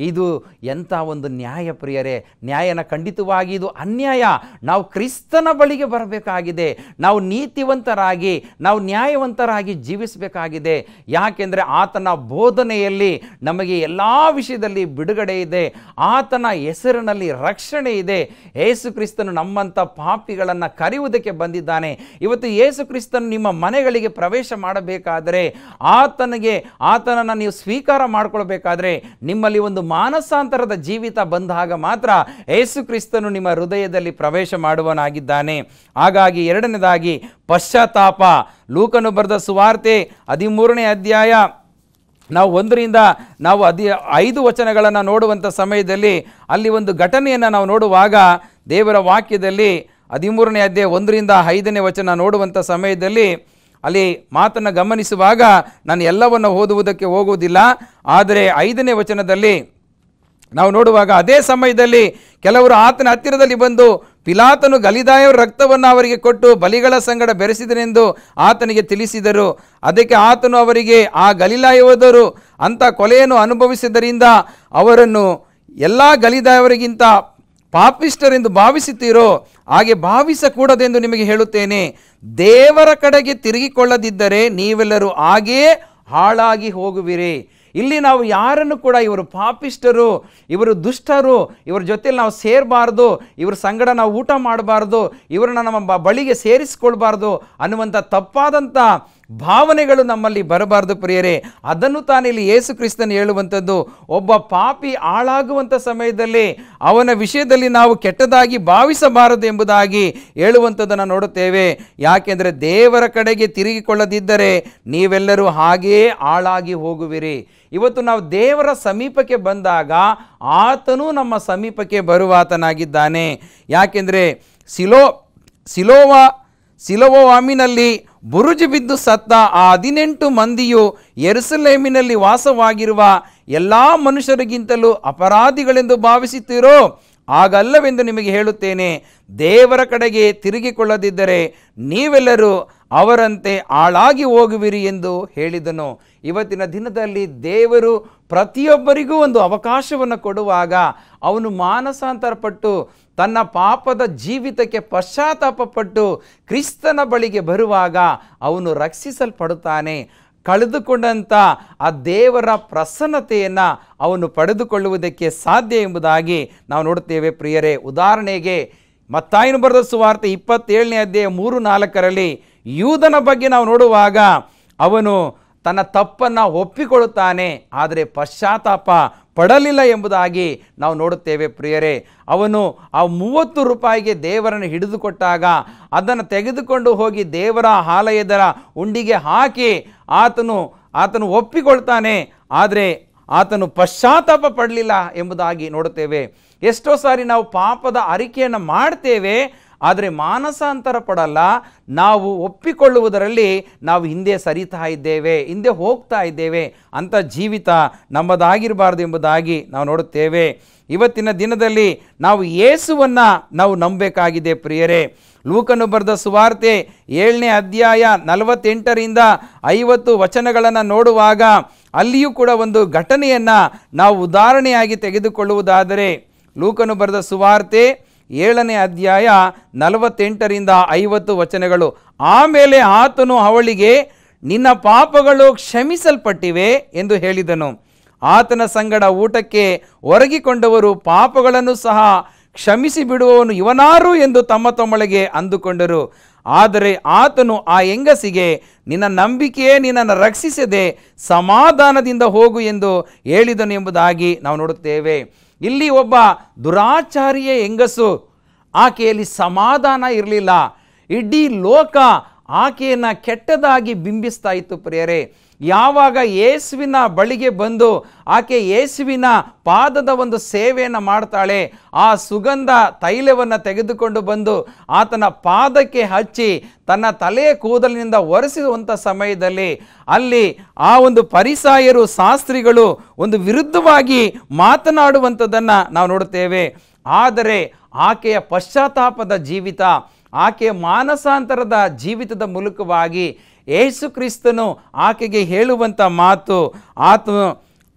ಇದು ಎಂಥ ಒಂದು ನ್ಯಾಯ ಪ್ರಿಯರೇ? ನ್ಯಾಯನ ಖಂಡಿತವಾಗಿ ಇದು ಅನ್ಯಾಯ. ನಾವು ಕ್ರಿಸ್ತನ ಬಳಿಗೆ ಬರಬೇಕಾಗಿದೆ. ನಾವು ನೀತಿವಂತರಾಗಿ, ನಾವು ನ್ಯಾಯವಂತರಾಗಿ ಜೀವಿಸಬೇಕಾಗಿದೆ. ಯಾಕೆಂದರೆ ಆತನ ಬೋಧನೆಯಲ್ಲಿ ನಮಗೆ ಎಲ್ಲ ವಿಷಯದಲ್ಲಿ ಬಿಡುಗಡೆ ಇದೆ. ಆತನ ಹೆಸರಿನಲ್ಲಿ ರಕ್ಷಣೆ ಇದೆ. ಯೇಸು ಕ್ರಿಸ್ತನು ನಮ್ಮಂಥ ಪಾಪಿಗಳನ್ನು ಕರೆಯುವುದಕ್ಕೆ ಬಂದಿದ್ದಾನೆ. ಇವತ್ತು ಯೇಸು ಕ್ರಿಸ್ತನು ನಿಮ್ಮ ಮನೆಗಳಿಗೆ ಪ್ರವೇಶ ಮಾಡಬೇಕಾದರೆ, ಆತನನ್ನು ನೀವು ಸ್ವೀಕಾರ ಮಾಡಿಕೊಳ್ಬೇಕಾದ್ರೆ, ನಿಮ್ಮಲ್ಲಿ ಒಂದು ಮಾನಸಾಂತರದ ಜೀವಿತ ಬಂದಾಗ ಮಾತ್ರ ಯೇಸು ಕ್ರಿಸ್ತನು ನಿಮ್ಮ ಹೃದಯದಲ್ಲಿ ಪ್ರವೇಶ ಮಾಡುವನಾಗಿದ್ದಾನೆ. ಹಾಗಾಗಿ ಎರಡನೇದಾಗಿ ಪಶ್ಚಾತ್ತಾಪ. ಲೂಕನು ಬರೆದ ಸುವಾರ್ತೆ 13ನೇ ಅಧ್ಯಾಯ ನಾವು 1ರಿಂದ 5 ವಚನಗಳನ್ನು ನೋಡುವಂಥ ಸಮಯದಲ್ಲಿ ಅಲ್ಲಿ ಒಂದು ಘಟನೆಯನ್ನು ನಾವು ನೋಡುವಾಗ, ದೇವರ ವಾಕ್ಯದಲ್ಲಿ 13ನೇ ಅಧ್ಯಾಯ 1ರಿಂದ 5ನೇ ವಚನ ನೋಡುವಂಥ ಸಮಯದಲ್ಲಿ ಅಲ್ಲಿ ಮಾತನ್ನು ಗಮನಿಸುವಾಗ, ನಾನು ಎಲ್ಲವನ್ನು ಓದುವುದಕ್ಕೆ ಹೋಗುವುದಿಲ್ಲ, ಆದರೆ 5ನೇ ವಚನದಲ್ಲಿ ನಾವು ನೋಡುವಾಗ, ಅದೇ ಸಮಯದಲ್ಲಿ ಕೆಲವರು ಆತನ ಹತ್ತಿರದಲ್ಲಿ ಬಂದು, ಪಿಲಾತನು ಗಲಿಲಾಯರ ರಕ್ತವನ್ನು ಅವರಿಗೆ ಕೊಟ್ಟು ಬಲಿಗಳ ಸಂಗಡ ಬೆರೆಸಿದನೆಂದು ಆತನಿಗೆ ತಿಳಿಸಿದರು. ಅದಕ್ಕೆ ಆತನು ಅವರಿಗೆ, ಆ ಗಲಿಲಾಯದವರು ಅಂಥ ಕೊಲೆಯನ್ನು ಅನುಭವಿಸಿದ್ದರಿಂದ ಅವರನ್ನು ಎಲ್ಲ ಗಲಿಲಾಯವರಿಗಿಂತ ಪಾಪಿಷ್ಠರೆಂದು ಭಾವಿಸುತ್ತೀರೋ? ಹಾಗೆ ಭಾವಿಸಕೂಡದೆಂದು ನಿಮಗೆ ಹೇಳುತ್ತೇನೆ. ದೇವರ ಕಡೆಗೆ ತಿರುಗಿಕೊಳ್ಳದಿದ್ದರೆ ನೀವೆಲ್ಲರೂ ಹಾಗೆಯೇ ಹಾಳಾಗಿ ಹೋಗುವಿರಿ. ಇಲ್ಲಿ ನಾವು ಯಾರನ್ನು ಕೂಡ ಇವರು ಪಾಪಿಷ್ಠರು, ಇವರು ದುಷ್ಟರು, ಇವರ ಜೊತೆಲಿ ನಾವು ಸೇರಬಾರ್ದು, ಇವ್ರ ಸಂಗಡ ನಾವು ಊಟ ಮಾಡಬಾರ್ದು, ಇವರನ್ನ ನಮ್ಮ ಬಳಿಗೆ ಸೇರಿಸಿಕೊಳ್ಬಾರ್ದು ಅನ್ನುವಂಥ ತಪ್ಪಾದಂಥ ಭಾವನೆಗಳು ನಮ್ಮಲ್ಲಿ ಬರಬಾರ್ದು ಪ್ರಿಯರೇ. ಅದನ್ನು ತಾನಿಲ್ಲಿ ಯೇಸು ಕ್ರಿಸ್ತನು ಹೇಳುವಂಥದ್ದು. ಒಬ್ಬ ಪಾಪಿ ಹಾಳಾಗುವಂಥ ಸಮಯದಲ್ಲಿ ಅವನ ವಿಷಯದಲ್ಲಿ ನಾವು ಕೆಟ್ಟದಾಗಿ ಭಾವಿಸಬಾರದು ಎಂಬುದಾಗಿ ಹೇಳುವಂಥದ್ದನ್ನು ನೋಡುತ್ತೇವೆ. ಯಾಕೆಂದರೆ ದೇವರ ಕಡೆಗೆ ತಿರುಗಿಕೊಳ್ಳದಿದ್ದರೆ ನೀವೆಲ್ಲರೂ ಹಾಗೆಯೇ ಹಾಳಾಗಿ ಹೋಗುವಿರಿ. ಇವತ್ತು ನಾವು ದೇವರ ಸಮೀಪಕ್ಕೆ ಬಂದಾಗ ಆತನು ನಮ್ಮ ಸಮೀಪಕ್ಕೆ ಬರುವಾತನಾಗಿದ್ದಾನೆ. ಯಾಕೆಂದರೆ ಸಿಲೋವಾಮಿನಲ್ಲಿ ಬುರುಜು ಬಿದ್ದು ಸತ್ತ ಆ 18 ಮಂದಿಯು ಯೆರೂಸಲೇಮಿನಲ್ಲಿ ವಾಸವಾಗಿರುವ ಎಲ್ಲ ಮನುಷ್ಯರಿಗಿಂತಲೂ ಅಪರಾಧಿಗಳೆಂದು ಭಾವಿಸುತ್ತೀರೋ? ಹಾಗಲ್ಲವೆಂದು ನಿಮಗೆ ಹೇಳುತ್ತೇನೆ. ದೇವರ ಕಡೆಗೆ ತಿರುಗಿಕೊಳ್ಳದಿದ್ದರೆ ನೀವೆಲ್ಲರೂ ಅವರಂತೆ ಹಾಳಾಗಿ ಹೋಗುವಿರಿ ಎಂದು ಹೇಳಿದನು. ಇವತ್ತಿನ ದಿನದಲ್ಲಿ ದೇವರು ಪ್ರತಿಯೊಬ್ಬರಿಗೂ ಒಂದು ಅವಕಾಶವನ್ನು ಕೊಡುವಾಗ ಅವನು ಮಾನಸಾಂತರಪಟ್ಟು ತನ್ನ ಪಾಪದ ಜೀವಿತಕ್ಕೆ ಪಶ್ಚಾತ್ತಾಪಪಟ್ಟು ಕ್ರಿಸ್ತನ ಬಳಿಗೆ ಬರುವಾಗ ಅವನು ರಕ್ಷಿಸಲ್ಪಡುತ್ತಾನೆ. ಕಳೆದುಕೊಂಡಂಥ ಆ ದೇವರ ಪ್ರಸನ್ನತೆಯನ್ನು ಅವನು ಪಡೆದುಕೊಳ್ಳುವುದಕ್ಕೆ ಸಾಧ್ಯ ಎಂಬುದಾಗಿ ನಾವು ನೋಡುತ್ತೇವೆ ಪ್ರಿಯರೇ. ಉದಾಹರಣೆಗೆ ಮತ್ತಾಯನು ಬರೆದ ಸುವಾರ್ತೆ 27ನೇ ಅಧ್ಯಾಯ 3-4ರಲ್ಲಿ ಯೂದನ ಬಗ್ಗೆ ನಾವು ನೋಡುವಾಗ, ಅವನು ತನ್ನ ತಪ್ಪನ್ನು ಒಪ್ಪಿಕೊಳ್ಳುತ್ತಾನೆ, ಆದರೆ ಪಶ್ಚಾತ್ತಾಪ ಪಡಲಿಲ್ಲ ಎಂಬುದಾಗಿ ನಾವು ನೋಡುತ್ತೇವೆ ಪ್ರಿಯರೇ. ಅವನು ಆ 30 ರೂಪಾಯಿಗೆ ದೇವರನ್ನು ಹಿಡಿದುಕೊಟ್ಟಾಗ ಅದನ್ನು ತೆಗೆದುಕೊಂಡು ಹೋಗಿ ದೇವರ ಆಲಯದ ಉಂಡಿಗೆ ಹಾಕಿ ಆತನು ಒಪ್ಪಿಕೊಳ್ತಾನೆ, ಆದರೆ ಆತನು ಪಶ್ಚಾತ್ತಾಪ ಪಡಲಿಲ್ಲ ಎಂಬುದಾಗಿ ನೋಡುತ್ತೇವೆ. ಎಷ್ಟೋ ಸಾರಿ ನಾವು ಪಾಪದ ಅರಿಕೆಯನ್ನು ಮಾಡ್ತೇವೆ, ಆದರೆ ಮಾನಸಾಂತರ ಪಡಲ್ಲ. ನಾವು ಒಪ್ಪಿಕೊಳ್ಳುವುದರಲ್ಲಿ ನಾವು ಹಿಂದೆ ಸರಿತಾ ಇದ್ದೇವೆ, ಹಿಂದೆ ಹೋಗ್ತಾ ಇದ್ದೇವೆ. ಅಂಥ ಜೀವಿತ ನಮ್ಮದಾಗಿರಬಾರ್ದು ಎಂಬುದಾಗಿ ನಾವು ನೋಡುತ್ತೇವೆ. ಇವತ್ತಿನ ದಿನದಲ್ಲಿ ನಾವು ಯೇಸುವನ್ನು ನಾವು ನಂಬಬೇಕಾಗಿದೆ ಪ್ರಿಯರೇ. ಲೂಕನು ಬರೆದ ಸುವಾರ್ತೆ 7ನೇ ಅಧ್ಯಾಯ 48ರಿಂದ 50 ವಚನಗಳನ್ನು ನೋಡುವಾಗ ಅಲ್ಲಿಯೂ ಕೂಡ ಒಂದು ಘಟನೆಯನ್ನು ನಾವು ಉದಾಹರಣೆಯಾಗಿ ತೆಗೆದುಕೊಳ್ಳುವುದಾದರೆ, ಲೂಕನು ಬರೆದ ಸುವಾರ್ತೆ 7ನೇ ಅಧ್ಯಾಯ 48ರಿಂದ 50 ವಚನಗಳು. ಆಮೇಲೆ ಆತನು ಅವಳಿಗೆ, ನಿನ್ನ ಪಾಪಗಳು ಕ್ಷಮಿಸಲ್ಪಟ್ಟಿವೆ ಎಂದು ಹೇಳಿದನು. ಆತನ ಸಂಗಡ ಊಟಕ್ಕೆ ಒರಗಿಕೊಂಡವರು ಪಾಪಗಳನ್ನು ಸಹ ಕ್ಷಮಿಸಿ ಬಿಡುವವನು ಇವನಾರು ಎಂದು ತಮ್ಮ ತಮ್ಮೊಳಗೆ ಅಂದುಕೊಂಡರು. ಆದರೆ ಆತನು ಆ ಹೆಂಗಸಿಗೆ, ನಿನ್ನ ನಂಬಿಕೆಯೇ ನಿನ್ನನ್ನು ರಕ್ಷಿಸದೆ ಸಮಾಧಾನದಿಂದ ಹೋಗು ಎಂದು ಹೇಳಿದನು ಎಂಬುದಾಗಿ ನಾವು ನೋಡುತ್ತೇವೆ. ಇಲ್ಲಿ ಒಬ್ಬ ದುರಾಚಾರಿಯ ಹೆಂಗಸು, ಆಕೆಯಲ್ಲಿ ಸಮಾಧಾನ ಇರಲಿಲ್ಲ. ಇಡೀ ಲೋಕ ಆಕೆಯನ್ನು ಕೆಟ್ಟದಾಗಿ ಬಿಂಬಿಸ್ತಾ ಇತ್ತು ಪ್ರಿಯರೇ. ಯಾವಾಗ ಯೇಸುವಿನ ಬಳಿಗೆ ಬಂದು ಆಕೆ ಯೇಸುವಿನ ಪಾದದ ಒಂದು ಸೇವೆಯನ್ನು ಮಾಡ್ತಾಳೆ, ಆ ಸುಗಂಧ ತೈಲವನ್ನು ತೆಗೆದುಕೊಂಡು ಬಂದು ಆತನ ಪಾದಕ್ಕೆ ಹಚ್ಚಿ ತನ್ನ ತಲೆಯ ಕೂದಲಿನಿಂದ ಒರೆಸುವಂಥ ಸಮಯದಲ್ಲಿ ಅಲ್ಲಿ ಆ ಒಂದು ಫರಿಸಾಯರು, ಶಾಸ್ತ್ರಿಗಳು ಒಂದು ವಿರುದ್ಧವಾಗಿ ಮಾತನಾಡುವಂಥದ್ದನ್ನು ನಾವು ನೋಡುತ್ತೇವೆ. ಆದರೆ ಆಕೆಯ ಪಶ್ಚಾತ್ತಾಪದ ಜೀವಿತ, ಆಕೆಯ ಮಾನಸಾಂತರದ ಜೀವಿತದ ಮೂಲಕವಾಗಿ ಯೇಸು ಕ್ರಿಸ್ತನು ಆಕೆಗೆ ಹೇಳುವಂಥ ಮಾತು,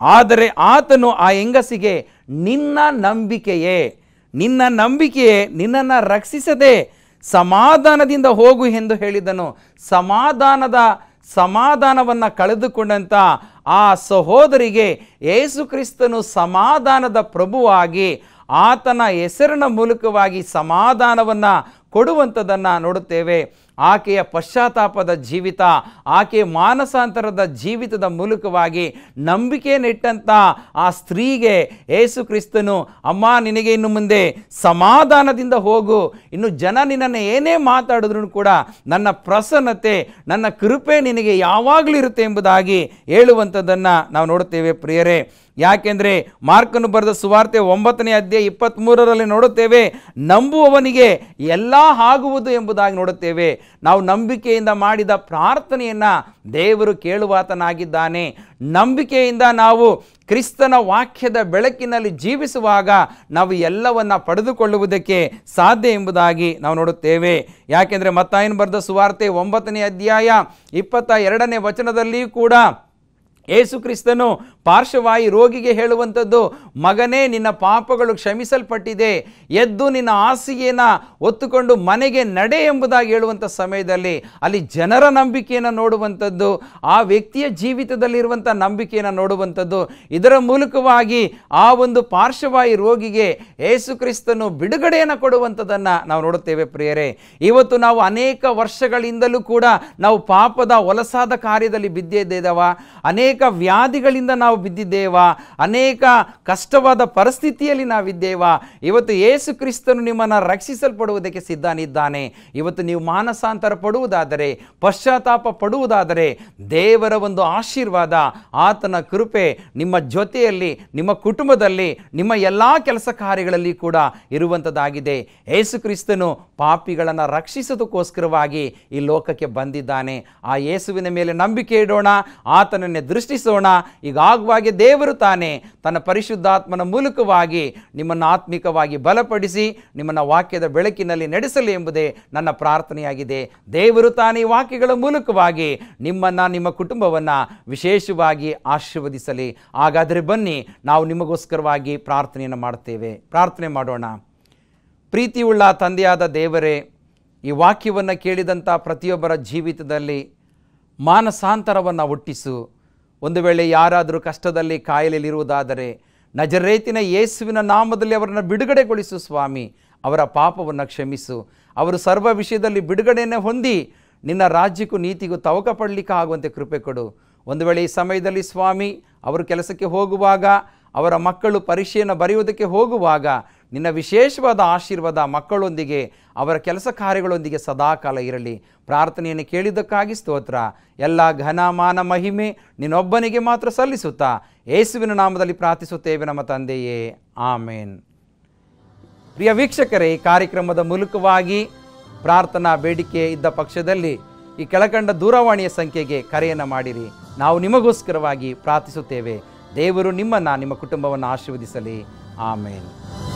ಆತನು ಆ ಹೆಂಗಸಿಗೆ, ನಿನ್ನ ನಂಬಿಕೆಯೇ ನಿನ್ನನ್ನು ರಕ್ಷಿಸದೆ ಸಮಾಧಾನದಿಂದ ಹೋಗು ಎಂದು ಹೇಳಿದನು. ಸಮಾಧಾನವನ್ನು ಕಳೆದುಕೊಂಡಂಥ ಆ ಸಹೋದರಿಗೆ ಯೇಸು ಕ್ರಿಸ್ತನು ಸಮಾಧಾನದ ಪ್ರಭುವಾಗಿ ಆತನ ಹೆಸರಿನ ಮೂಲಕವಾಗಿ ಸಮಾಧಾನವನ್ನು ಕೊಡುವಂಥದ್ದನ್ನು ನೋಡುತ್ತೇವೆ. ಆಕೆಯ ಪಶ್ಚಾತ್ತಾಪದ ಜೀವಿತ, ಆಕೆಯ ಮಾನಸಾಂತರದ ಜೀವಿತದ ಮೂಲಕವಾಗಿ ನಂಬಿಕೆಯನ್ನಿಟ್ಟಂಥ ಆ ಸ್ತ್ರೀಗೆ ಯೇಸು ಕ್ರಿಸ್ತನು, ಅಮ್ಮ ನಿನಗೆ ಇನ್ನು ಮುಂದೆ ಸಮಾಧಾನದಿಂದ ಹೋಗು, ಇನ್ನು ಜನ ನಿನ್ನನ್ನು ಏನೇ ಮಾತಾಡಿದ್ರು ಕೂಡ ನನ್ನ ಪ್ರಸನ್ನತೆ, ನನ್ನ ಕೃಪೆ ನಿನಗೆ ಯಾವಾಗಲೂ ಇರುತ್ತೆ ಎಂಬುದಾಗಿ ಹೇಳುವಂಥದ್ದನ್ನು ನಾವು ನೋಡುತ್ತೇವೆ ಪ್ರಿಯರೇ. ಯಾಕೆಂದರೆ ಮಾರ್ಕನು ಬರೆದ ಸುವಾರ್ತೆ 9ನೇ ಅಧ್ಯಾಯ 23ರಲ್ಲಿ ನೋಡುತ್ತೇವೆ, ನಂಬುವವನಿಗೆ ಎಲ್ಲ ಆಗುವುದು ಎಂಬುದಾಗಿ ನೋಡುತ್ತೇವೆ. ನಾವು ನಂಬಿಕೆಯಿಂದ ಮಾಡಿದ ಪ್ರಾರ್ಥನೆಯನ್ನು ದೇವರು ಕೇಳುವಾತನಾಗಿದ್ದಾನೆ. ನಂಬಿಕೆಯಿಂದ ನಾವು ಕ್ರಿಸ್ತನ ವಾಕ್ಯದ ಬೆಳಕಿನಲ್ಲಿ ಜೀವಿಸುವಾಗ ನಾವು ಎಲ್ಲವನ್ನ ಪಡೆದುಕೊಳ್ಳುವುದಕ್ಕೆ ಸಾಧ್ಯ ಎಂಬುದಾಗಿ ನಾವು ನೋಡುತ್ತೇವೆ. ಯಾಕೆಂದರೆ ಮತ್ತಾಯನು ಬರೆದ ಸುವಾರ್ತೆ 9ನೇ ಅಧ್ಯಾಯ 22ನೇ ವಚನದಲ್ಲಿಯೂ ಕೂಡ ಯೇಸು ಕ್ರಿಸ್ತನು ಪಾರ್ಶ್ವವಾಯು ರೋಗಿಗೆ ಹೇಳುವಂಥದ್ದು, ಮಗನೇ ನಿನ್ನ ಪಾಪಗಳು ಕ್ಷಮಿಸಲ್ಪಟ್ಟಿದೆ, ಎದ್ದು ನಿನ್ನ ಹಾಸಿಗೆಯನ್ನು ಹೊತ್ತುಕೊಂಡು ಮನೆಗೆ ನಡೆ ಎಂಬುದಾಗಿ ಹೇಳುವಂಥ ಸಮಯದಲ್ಲಿ ಅಲ್ಲಿ ಜನರ ನಂಬಿಕೆಯನ್ನು ನೋಡುವಂಥದ್ದು, ಆ ವ್ಯಕ್ತಿಯ ಜೀವಿತದಲ್ಲಿರುವಂಥ ನಂಬಿಕೆಯನ್ನು ನೋಡುವಂಥದ್ದು. ಇದರ ಮೂಲಕವಾಗಿ ಆ ಒಂದು ಪಾರ್ಶ್ವವಾಯು ರೋಗಿಗೆ ಯೇಸು ಕ್ರಿಸ್ತನು ಬಿಡುಗಡೆಯನ್ನು ಕೊಡುವಂಥದ್ದನ್ನು ನಾವು ನೋಡುತ್ತೇವೆ ಪ್ರಿಯರೇ. ಇವತ್ತು ನಾವು ಅನೇಕ ವರ್ಷಗಳಿಂದಲೂ ಕೂಡ ನಾವು ಪಾಪದ ಹೊಲಸಾದ ಕಾರ್ಯದಲ್ಲಿ ಬಿದ್ದಿದ್ದೇವ, ಅನೇಕ ವ್ಯಾಧಿಗಳಿಂದ ನಾವು ಬಿದ್ದಿದ್ದೇವಾ, ಅನೇಕ ಕಷ್ಟವಾದ ಪರಿಸ್ಥಿತಿಯಲ್ಲಿ ನಾವಿದ್ದೇವಾ. ಇವತ್ತು ಯೇಸು ಕ್ರಿಸ್ತನು ನಿಮ್ಮನ್ನು ರಕ್ಷಿಸಲ್ಪಡುವುದಕ್ಕೆ ಸಿದ್ಧನಿದ್ದಾನೆ. ಇವತ್ತು ನೀವು ಮಾನಸಾಂತರ ಪಡುವುದಾದರೆ, ಪಶ್ಚಾತ್ತಾಪ ಪಡುವುದಾದರೆ ದೇವರ ಒಂದು ಆಶೀರ್ವಾದ, ಆತನ ಕೃಪೆ ನಿಮ್ಮ ಜೊತೆಯಲ್ಲಿ, ನಿಮ್ಮ ಕುಟುಂಬದಲ್ಲಿ, ನಿಮ್ಮ ಎಲ್ಲ ಕೆಲಸ ಕಾರ್ಯಗಳಲ್ಲಿ ಕೂಡ ಇರುವಂಥದ್ದಾಗಿದೆ. ಯೇಸು ಕ್ರಿಸ್ತನು ಪಾಪಿಗಳನ್ನು ರಕ್ಷಿಸೋದಕ್ಕೋಸ್ಕರವಾಗಿ ಈ ಲೋಕಕ್ಕೆ ಬಂದಿದ್ದಾನೆ. ಆ ಯೇಸುವಿನ ಮೇಲೆ ನಂಬಿಕೆ ಇಡೋಣ, ಆತನನ್ನೇ ದೃಷ್ಟಿಸೋಣ. ಈಗಾಗುವಾಗೆ ದೇವರು ತಾನೇ ತನ್ನ ಪರಿಶುದ್ಧಾತ್ಮನ ಮೂಲಕವಾಗಿ ನಿಮ್ಮನ್ನು ಆತ್ಮಿಕವಾಗಿ ಬಲಪಡಿಸಿ ನಿಮ್ಮನ್ನು ವಾಕ್ಯದ ಬೆಳಕಿನಲ್ಲಿ ನಡೆಸಲಿ ಎಂಬುದೇ ನನ್ನ ಪ್ರಾರ್ಥನೆಯಾಗಿದೆ. ದೇವರು ತಾನೇ ಈ ವಾಕ್ಯಗಳ ಮೂಲಕವಾಗಿ ನಿಮ್ಮನ್ನು, ನಿಮ್ಮ ಕುಟುಂಬವನ್ನು ವಿಶೇಷವಾಗಿ ಆಶೀರ್ವದಿಸಲಿ. ಹಾಗಾದರೆ ಬನ್ನಿ ನಾವು ನಿಮಗೋಸ್ಕರವಾಗಿ ಪ್ರಾರ್ಥನೆಯನ್ನು ಮಾಡ್ತೇವೆ. ಪ್ರಾರ್ಥನೆ ಮಾಡೋಣ. ಪ್ರೀತಿಯುಳ್ಳ ತಂದೆಯಾದ ದೇವರೇ, ಈ ವಾಕ್ಯವನ್ನು ಕೇಳಿದಂಥ ಪ್ರತಿಯೊಬ್ಬರ ಜೀವಿತದಲ್ಲಿ ಮಾನಸಾಂತರವನ್ನು ಹುಟ್ಟಿಸು. ಒಂದು ವೇಳೆ ಯಾರಾದರೂ ಕಷ್ಟದಲ್ಲಿ, ಕಾಯಿಲೆಯಲ್ಲಿರುವುದಾದರೆ ನಜರೇತಿನ ಯೇಸುವಿನ ನಾಮದಲ್ಲಿ ಅವರನ್ನು ಬಿಡುಗಡೆಗೊಳಿಸು ಸ್ವಾಮಿ. ಅವರ ಪಾಪವನ್ನು ಕ್ಷಮಿಸು. ಅವರು ಸರ್ವ ವಿಷಯದಲ್ಲಿ ಬಿಡುಗಡೆಯನ್ನು ಹೊಂದಿ ನಿನ್ನ ರಾಜ್ಯಕ್ಕೂ ನೀತಿಗೂ ತವಕ ಪಡಲಿಕ್ಕೆ ಆಗುವಂತೆ ಕೃಪೆ ಕೊಡು. ಒಂದು ವೇಳೆ ಈ ಸಮಯದಲ್ಲಿ ಸ್ವಾಮಿ ಅವರು ಕೆಲಸಕ್ಕೆ ಹೋಗುವಾಗ, ಅವರ ಮಕ್ಕಳು ಪರೀಕ್ಷೆಯನ್ನು ಬರೆಯುವುದಕ್ಕೆ ಹೋಗುವಾಗ ನಿನ್ನ ವಿಶೇಷವಾದ ಆಶೀರ್ವಾದ ಮಕ್ಕಳೊಂದಿಗೆ, ಅವರ ಕೆಲಸ ಕಾರ್ಯಗಳೊಂದಿಗೆ ಸದಾಕಾಲ ಇರಲಿ. ಪ್ರಾರ್ಥನೆಯನ್ನು ಕೇಳಿದ್ದಕ್ಕಾಗಿ ಸ್ತೋತ್ರ. ಎಲ್ಲ ಘನ ಮಾನ ಮಹಿಮೆ ನಿನ್ನೊಬ್ಬನಿಗೆ ಮಾತ್ರ ಸಲ್ಲಿಸುತ್ತಾ ಯೇಸುವಿನ ನಾಮದಲ್ಲಿ ಪ್ರಾರ್ಥಿಸುತ್ತೇವೆ ನಮ್ಮ ತಂದೆಯೇ, ಆಮೇನ್. ಪ್ರಿಯ ವೀಕ್ಷಕರೇ, ಈ ಕಾರ್ಯಕ್ರಮದ ಮೂಲಕವಾಗಿ ಪ್ರಾರ್ಥನಾ ಬೇಡಿಕೆ ಇದ್ದ ಪಕ್ಷದಲ್ಲಿ ಈ ಕೆಳಕಂಡ ದೂರವಾಣಿಯ ಸಂಖ್ಯೆಗೆ ಕರೆಯನ್ನು ಮಾಡಿರಿ. ನಾವು ನಿಮಗೋಸ್ಕರವಾಗಿ ಪ್ರಾರ್ಥಿಸುತ್ತೇವೆ. ದೇವರು ನಿಮ್ಮ ಕುಟುಂಬವನ್ನು ಆಶೀರ್ವದಿಸಲಿ. ಆಮೇನ್.